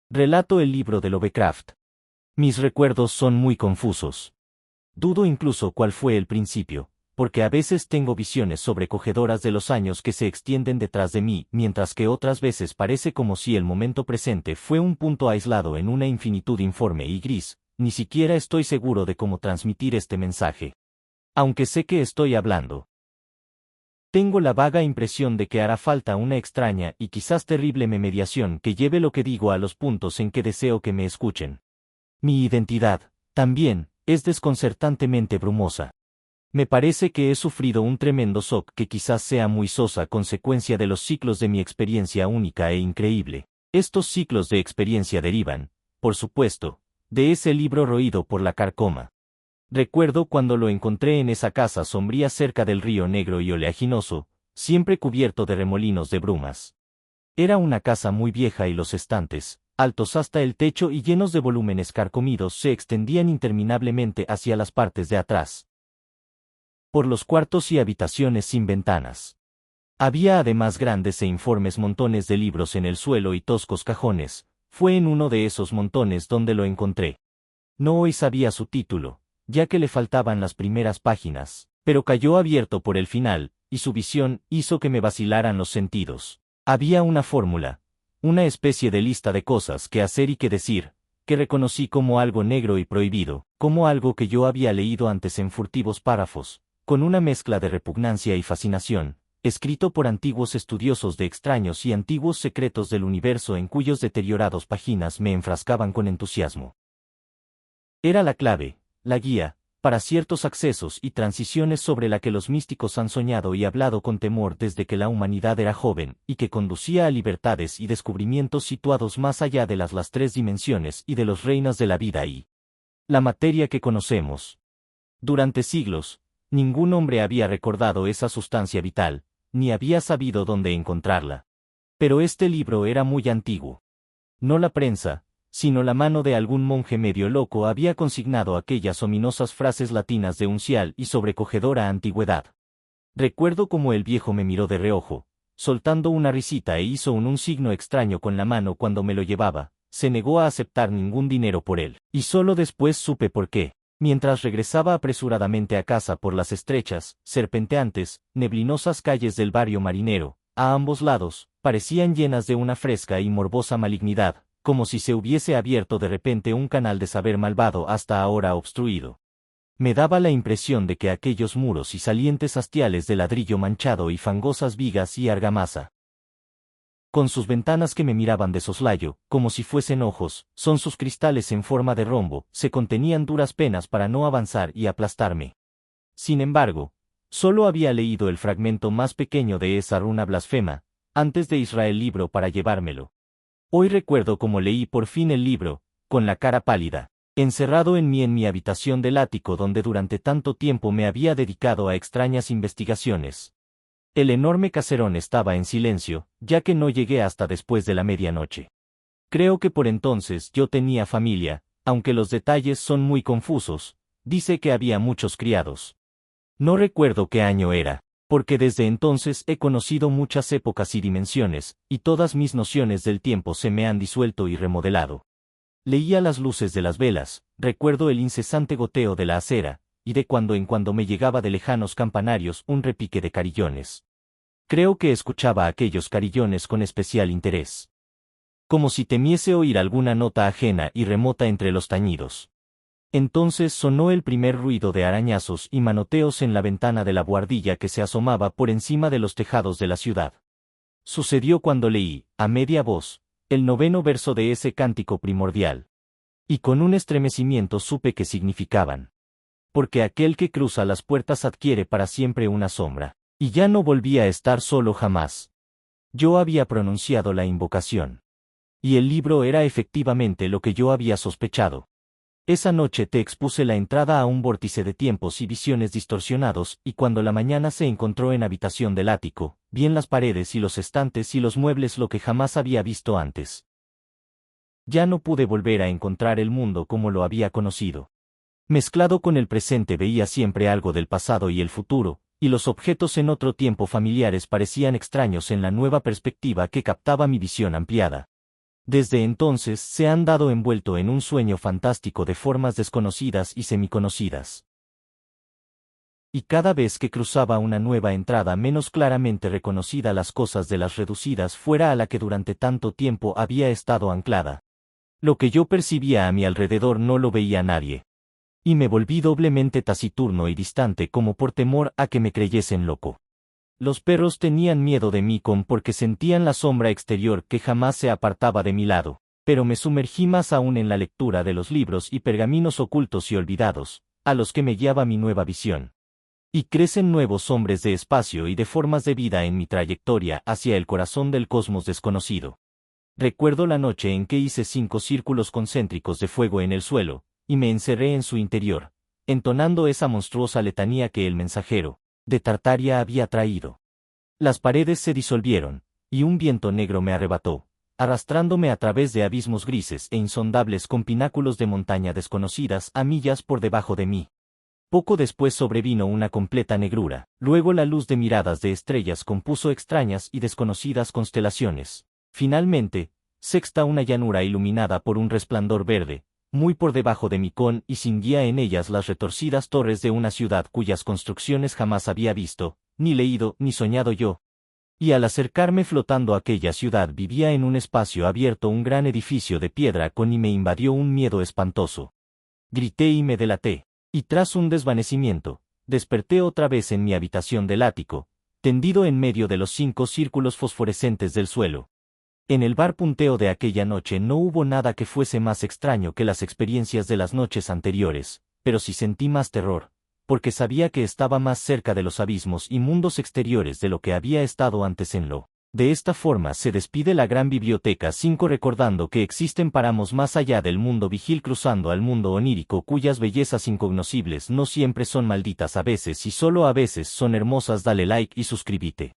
Relato el libro de Lovecraft. Mis recuerdos son muy confusos. Dudo incluso cuál fue el principio, porque a veces tengo visiones sobrecogedoras de los años que se extienden detrás de mí, mientras que otras veces parece como si el momento presente fue un punto aislado en una infinitud informe y gris. Ni siquiera estoy seguro de cómo transmitir este mensaje. Aunque sé que estoy hablando. Tengo la vaga impresión de que hará falta una extraña y quizás terrible mediación que lleve lo que digo a los puntos en que deseo que me escuchen. Mi identidad, también, es desconcertantemente brumosa. Me parece que he sufrido un tremendo shock que quizás sea muy sosa consecuencia de los ciclos de mi experiencia única e increíble. Estos ciclos de experiencia derivan, por supuesto, de ese libro roído por la carcoma. Recuerdo cuando lo encontré en esa casa sombría cerca del río negro y oleaginoso, siempre cubierto de remolinos de brumas. Era una casa muy vieja y los estantes, altos hasta el techo y llenos de volúmenes carcomidos, se extendían interminablemente hacia las partes de atrás. Por los cuartos y habitaciones sin ventanas. Había además grandes e informes montones de libros en el suelo y toscos cajones. Fue en uno de esos montones donde lo encontré. No hoy sabía su título, ya que le faltaban las primeras páginas, pero cayó abierto por el final, y su visión hizo que me vacilaran los sentidos. Había una fórmula, una especie de lista de cosas que hacer y que decir, que reconocí como algo negro y prohibido, como algo que yo había leído antes en furtivos párrafos, con una mezcla de repugnancia y fascinación, escrito por antiguos estudiosos de extraños y antiguos secretos del universo en cuyos deteriorados páginas me enfrascaban con entusiasmo. Era la clave, la guía, para ciertos accesos y transiciones sobre la que los místicos han soñado y hablado con temor desde que la humanidad era joven, y que conducía a libertades y descubrimientos situados más allá de las tres dimensiones y de los reinos de la vida y la materia que conocemos. Durante siglos, ningún hombre había recordado esa sustancia vital, ni había sabido dónde encontrarla. Pero este libro era muy antiguo. No la prensa, sino la mano de algún monje medio loco había consignado aquellas ominosas frases latinas de uncial y sobrecogedora antigüedad. Recuerdo cómo el viejo me miró de reojo, soltando una risita e hizo un signo extraño con la mano cuando me lo llevaba, se negó a aceptar ningún dinero por él, y solo después supe por qué. Mientras regresaba apresuradamente a casa por las estrechas, serpenteantes, neblinosas calles del barrio marinero, a ambos lados, parecían llenas de una fresca y morbosa malignidad, como si se hubiese abierto de repente un canal de saber malvado hasta ahora obstruido. Me daba la impresión de que aquellos muros y salientes hastiales de ladrillo manchado y fangosas vigas y argamasa, con sus ventanas que me miraban de soslayo, como si fuesen ojos, son sus cristales en forma de rombo, se contenían duras penas para no avanzar y aplastarme. Sin embargo, solo había leído el fragmento más pequeño de esa runa blasfema, antes de Israel libro para llevármelo. Hoy recuerdo cómo leí por fin el libro, con la cara pálida, encerrado en mi habitación del ático donde durante tanto tiempo me había dedicado a extrañas investigaciones. El enorme caserón estaba en silencio, ya que no llegué hasta después de la medianoche. Creo que por entonces yo tenía familia, aunque los detalles son muy confusos. Dice que había muchos criados. No recuerdo qué año era, porque desde entonces he conocido muchas épocas y dimensiones, y todas mis nociones del tiempo se me han disuelto y remodelado. Leía las luces de las velas, recuerdo el incesante goteo de la acera, y de cuando en cuando me llegaba de lejanos campanarios un repique de carillones. Creo que escuchaba aquellos carillones con especial interés. Como si temiese oír alguna nota ajena y remota entre los tañidos. Entonces sonó el primer ruido de arañazos y manoteos en la ventana de la buhardilla que se asomaba por encima de los tejados de la ciudad. Sucedió cuando leí, a media voz, el 9º verso de ese cántico primordial. Y con un estremecimiento supe qué significaban. Porque aquel que cruza las puertas adquiere para siempre una sombra. Y ya no volví a estar solo jamás. Yo había pronunciado la invocación. Y el libro era efectivamente lo que yo había sospechado. Esa noche te expuse la entrada a un vórtice de tiempos y visiones distorsionados, y cuando la mañana se encontró en habitación del ático, vi en las paredes y los estantes y los muebles lo que jamás había visto antes. Ya no pude volver a encontrar el mundo como lo había conocido. Mezclado con el presente veía siempre algo del pasado y el futuro, y los objetos en otro tiempo familiares parecían extraños en la nueva perspectiva que captaba mi visión ampliada. Desde entonces se han dado envuelto en un sueño fantástico de formas desconocidas y semiconocidas. Y cada vez que cruzaba una nueva entrada menos claramente reconocida, las cosas de las reducidas fuera a la que durante tanto tiempo había estado anclada. Lo que yo percibía a mi alrededor no lo veía nadie. Y me volví doblemente taciturno y distante como por temor a que me creyesen loco. Los perros tenían miedo de mí porque sentían la sombra exterior que jamás se apartaba de mi lado, pero me sumergí más aún en la lectura de los libros y pergaminos ocultos y olvidados, a los que me guiaba mi nueva visión. Y crecen nuevos hombres de espacio y de formas de vida en mi trayectoria hacia el corazón del cosmos desconocido. Recuerdo la noche en que hice 5 círculos concéntricos de fuego en el suelo, y me encerré en su interior, entonando esa monstruosa letanía que el mensajero de Tartaria había traído. Las paredes se disolvieron, y un viento negro me arrebató, arrastrándome a través de abismos grises e insondables con pináculos de montaña desconocidas a millas por debajo de mí. Poco después sobrevino una completa negrura, luego la luz de miradas de estrellas compuso extrañas y desconocidas constelaciones. Finalmente, sexta una llanura iluminada por un resplandor verde, muy por debajo de mí y sin guía en ellas las retorcidas torres de una ciudad cuyas construcciones jamás había visto, ni leído, ni soñado yo. Y al acercarme flotando a aquella ciudad vivía en un espacio abierto un gran edificio de piedra y me invadió un miedo espantoso. Grité y me delaté. Y tras un desvanecimiento, desperté otra vez en mi habitación del ático, tendido en medio de los 5 círculos fosforescentes del suelo. En el bar punteo de aquella noche no hubo nada que fuese más extraño que las experiencias de las noches anteriores, pero sí sentí más terror, porque sabía que estaba más cerca de los abismos y mundos exteriores de lo que había estado antes en lo. De esta forma se despide la gran biblioteca 5 recordando que existen páramos más allá del mundo vigil cruzando al mundo onírico cuyas bellezas incognoscibles no siempre son malditas a veces y solo a veces son hermosas. Dale like y suscríbete.